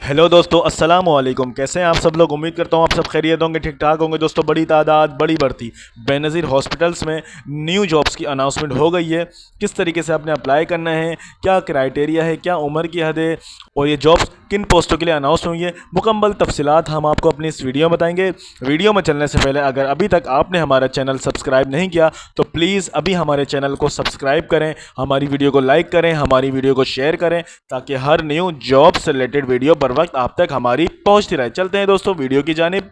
Hello दोस्तों, अस्सलाम वालेकुम। कैसे हैं आप सब लोग? उम्मीद करता हूँ आप सब खैरियत होंगे, ठीक ठाक होंगे। दोस्तों, बड़ी तादाद, बड़ी बढ़ती बेनज़ीर हॉस्पिटल्स में न्यू जॉब्स की अनाउंसमेंट हो गई है। किस तरीके से आपने अप्लाई करना है, क्या क्राइटेरिया है, क्या उम्र की हद है और ये जॉब्स किन पोस्टों के लिए अनाउंस हुई है, मुकम्मल तफसीलात हम आपको अपनी इस वीडियो में बताएंगे। वीडियो में चलने से पहले अगर अभी तक आपने हमारा चैनल सब्सक्राइब नहीं किया तो प्लीज़ अभी हमारे चैनल को सब्सक्राइब करें, हमारी वीडियो को लाइक करें, हमारी वीडियो को शेयर करें, ताकि हर न्यू जॉब से रिलेटेड वीडियो बर वक्त आप तक हमारी पहुंचती रहे। चलते हैं दोस्तों वीडियो की जानिब।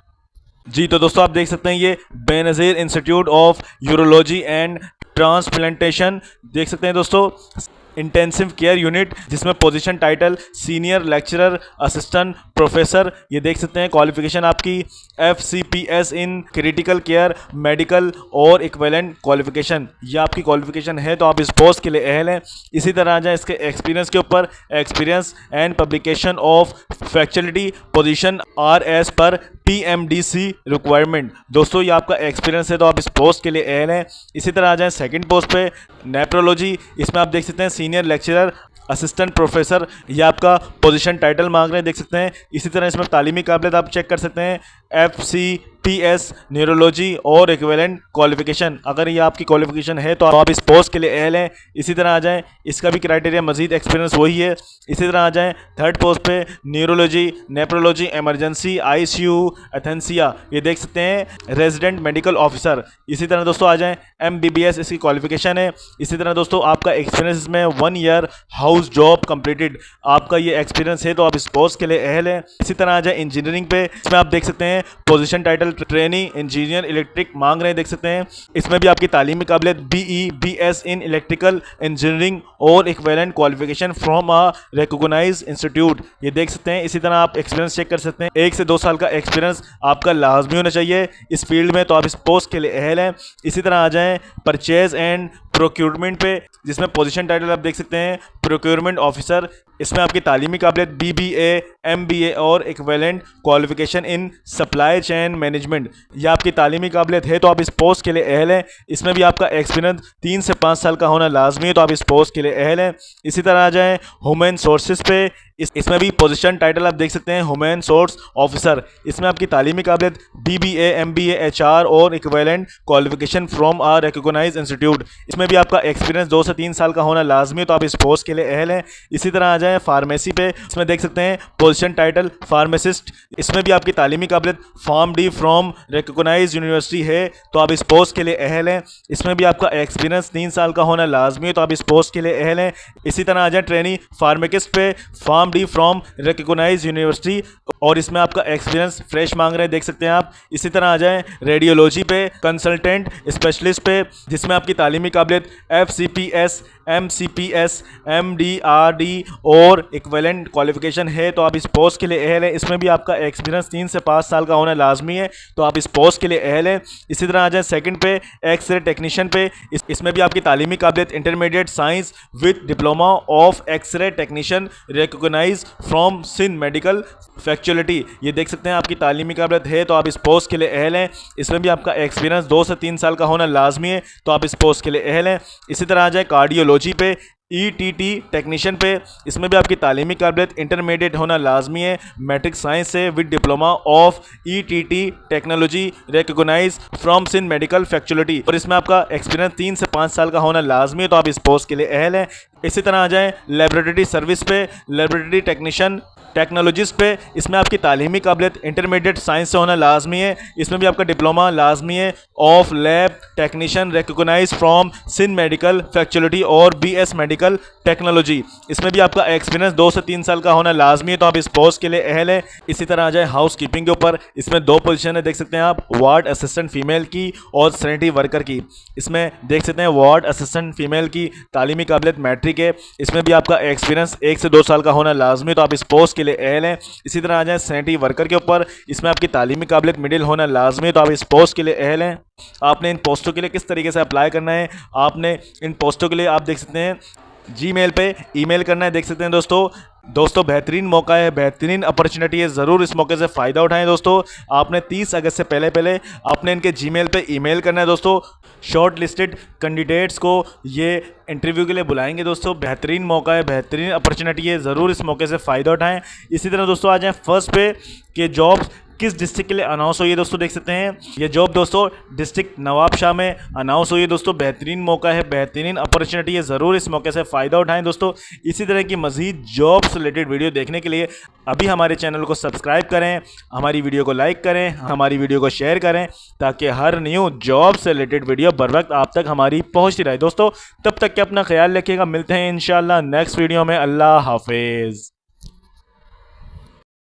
जी तो दोस्तों, आप देख सकते हैं ये Benazir institute of urology and transplantation देख सकते हैं दोस्तों, इंटेंसिव केयर यूनिट, जिसमें position title senior lecturer assistant professor. ये देख सकते हैं क्वालिफिकेशन आपकी FCPS in critical care medical और इक्विवेलेंट क्वालिफिकेशन। ये आपकी क्वालिफिकेशन है तो आप इस पोस्ट के लिए अहल हैं। इसी तरह आ जाए इसके एक्सपीरियंस के ऊपर, experience and publication of faculty position R S पर PMDC रिक्वायरमेंट। दोस्तों, ये आपका एक्सपीरियंस है तो आप इस पोस्ट के लिए अहल हैं। इसी तरह आ जाए सेकंड पोस्ट पे नेफ्रोलॉजी, इसमें आप देख सकते हैं सीनियर लेक्चरर असिस्टेंट प्रोफेसर। ये आपका पोजीशन टाइटल मांग रहे हैं, देख सकते हैं। इसी तरह इसमें तालीमी काबिलियत आप चेक कर सकते हैं, FCPS न्यूरोलॉजी और इक्विवेलेंट क्वालिफिकेशन। अगर ये आपकी क्वालिफिकेशन है तो आप इस पोस्ट के लिए अहल हैं। इसी तरह आ जाएं, इसका भी क्राइटेरिया मजीद एक्सपीरियंस वही है। इसी तरह आ जाएं थर्ड पोस्ट पे न्यूरोलॉजी, नेफ्रोलॉजी, इमरजेंसी, ICU, एथेंसिया। ये देख सकते हैं रेजिडेंट मेडिकल ऑफिसर। इसी तरह दोस्तों आ जाएं MBBS इसकी क्वालिफिकेशन है। इसी तरह दोस्तों आपका एक्सपीरियंस इसमें 1 ईयर हाउस जॉब कंप्लीटेड, आपका ये एक्सपीरियंस है तो आप इस पोस्ट के लिए अहल हैं। इसी तरह आ जाए इंजीनियरिंग पे, इसमें आप देख सकते हैं position title trainee engineer electric मांग रहे हैं, देख सकते हैं। इसमें भी आपकी तालीमी काबिलियत BE BS in electrical engineering और equivalent qualification from a recognised institute. ये देख सकते हैं। इसी तरह आप एक्सपीरियंस चेक कर सकते हैं, 1 से 2 साल का एक्सपीरियंस आपका लाजमी होना चाहिए इस फील्ड में, तो आप इस पोस्ट के लिए अहल हैं। इसी तरह आ जाएं परचेज एंड प्रोक्योरमेंट पे, जिसमें पोजीशन टाइटल आप देख सकते हैं प्रोक्योरमेंट ऑफिसर। इसमें आपकी तालीमी काबिलियत BBA MBA और equivalent qualification in supply chain management. यह आपकी तालीमी काबिलियत है तो आप इस पोस्ट के लिए अहल हैं। इसमें भी आपका एक्सपीरियंस 3 से 5 साल का होना लाजमी है तो आप इस पोस्ट के लिए अहल हैं। इसी तरह आ जाएँ ह्यूमन सोर्सेज पे, इसमें भी पोजीशन टाइटल आप देख सकते हैं ह्यूमन सोर्स ऑफिसर। इसमें आपकी तालीमी काबिलियत BBA MBA HR और equivalent qualification from a recognised institute. इसमें भी आपका एक्सपीरियंस 2 से 3 साल का होना लाजमी है तो आप इस पोस्ट के लिए अहल हैं। इसी तरह आ जाए फार्मेसी पे, इसमें देख सकते हैं पोजीशन टाइटल फार्मासिस्ट। इसमें भी आपकी तालीमी काबिलियत PharmD फ्रॉम रिकॉग्नाइज्ड यूनिवर्सिटी है तो आप इस पोस्ट के लिए अहल हैं। इसमें भी आपका एक्सपीरियंस 3 साल का होना लाजमी है तो आप इस पोस्ट के लिए अहल हैं। इसी तरह आ जाए ट्रेनी फार्माकिस्ट पे, PharmD फ्रॉम रिकॉग्नाइज्ड यूनिवर्सिटी, और इसमें आपका एक्सपीरियंस फ्रेश मांग रहे हैं, देख सकते हैं आप। इसी तरह आ जाएं रेडियोलॉजी पे कंसल्टेंट स्पेशलिस्ट पे, जिसमें आपकी तालीमी काबिलियत FCPS MCPS MDRD और इक्विवेलेंट क्वालिफिकेशन है तो आप इस पोस्ट के लिए अहल हैं। इसमें भी आपका एक्सपीरियंस 3 से 5 साल का होना लाजमी है तो आप इस पोस्ट के लिए अहल हैं। इसी तरह आ जाए सेकंड पे एक्सरे टेक्नीशियन पे, इसमें भी आपकी तालीमी काबिलियत intermediate science with diploma of x-ray technician recognised from Sindh medical faculty. ये देख सकते हैं आपकी तालीमी काबिलियत है तो आप इस पोस्ट के लिए अहल हैं। इसमें भी आपका एक्सपीरियंस 2 से 3 साल का होना लाजमी है तो आप इस पोस्ट के लिए अहल हैं। इसी तरह आ जाए कार्डियोलॉजी पे, ETT टेक्नीशियन पे, इसमें भी आपकी तालीमी काबिलियत इंटरमीडिएट होना लाजमी है मैट्रिक साइंस से with diploma of ETT technology recognise from Sindh medical faculty, और इसमें आपका एक्सपीरियंस 3 से 5 साल का होना लाजमी है तो आप इस पोस्ट के लिए अहल हैं। इसी तरह आ जाए लेबोरेटरी सर्विस पे, लेबोरेटरी टेक्नीशियन टेक्नोलॉजिस्ट पे, इसमें आपकी तालीमी काबिलियत इंटरमीडिएट साइंस से होना लाजमी है। इसमें भी आपका डिप्लोमा लाजमी है of lab technician recognise from Sindh medical faculty और BS मेडिकल टेक्नोलॉजी। इसमें भी आपका एक्सपीरियंस 2 से 3 साल का होना लाजमी है तो आप इस पोस्ट के लिए अहल हैं। इसी तरह आ जाए हाउस कीपिंग के ऊपर, इसमें 2 पोजीशन है, देख सकते हैं आप, वार्ड असिस्टेंट फीमेल की और सैनिटरी वर्कर की। इसमें देख सकते हैं वार्ड असिस्टेंट फीमेल की तालीमी काबिलियत मैट्रिक है। इसमें भी आपका एक्सपीरियंस 1 से 2 साल का होना लाजमी है तो आप इस पोस्ट के लिए अहल हैं। इसी तरह आ जाए सैनिटरी वर्कर के ऊपर, इसमें आपकी तालीमी काबिलियत मिडिल होना लाजमी है तो आप इस पोस्ट के लिए अहल हैं। आपने इन पोस्टों के लिए किस तरीके से अप्लाई करना है, आपने इन पोस्टों के लिए आप देख सकते हैं Gmail पे ईमेल करना है, देख सकते हैं दोस्तों दोस्तों बेहतरीन मौका है, बेहतरीन अपॉर्चुनिटी है, ज़रूर इस मौके से फ़ायदा उठाएं दोस्तों। आपने 30 अगस्त से पहले पहले आपने इनके जीमेल पे ईमेल करना है दोस्तों। शॉर्ट लिस्टेड कैंडिडेट्स को ये इंटरव्यू के लिए बुलाएंगे दोस्तों। बेहतरीन मौका है, बेहतरीन अपॉर्चुनिटी है, ज़रूर इस मौके से फ़ायदा उठाएं। इसी तरह दोस्तों आ जाएँ फर्स्ट पे कि जॉब्स किस डिस्ट्रिक्ट के लिए अनाउंस हुई है दोस्तों, देख सकते हैं ये जॉब दोस्तों डिस्ट्रिक्ट नवाबशाह में अनाउंस हुई है दोस्तों। बेहतरीन मौका है, बेहतरीन अपॉर्चुनिटी है, ज़रूर इस मौके से फ़ायदा उठाएं दोस्तों। इसी तरह की मज़ीद जॉब्स रिलेटेड वीडियो देखने के लिए अभी हमारे चैनल को सब्सक्राइब करें, हमारी वीडियो को लाइक करें, हमारी वीडियो को शेयर करें, ताकि हर न्यू जॉब से रिलेटेड वीडियो बर वक्त आप तक हमारी पहुँचती रहे दोस्तों। तब तक के अपना ख्याल रखिएगा, मिलते हैं इंशाल्लाह नेक्स्ट वीडियो में। अल्लाह हाफिज़।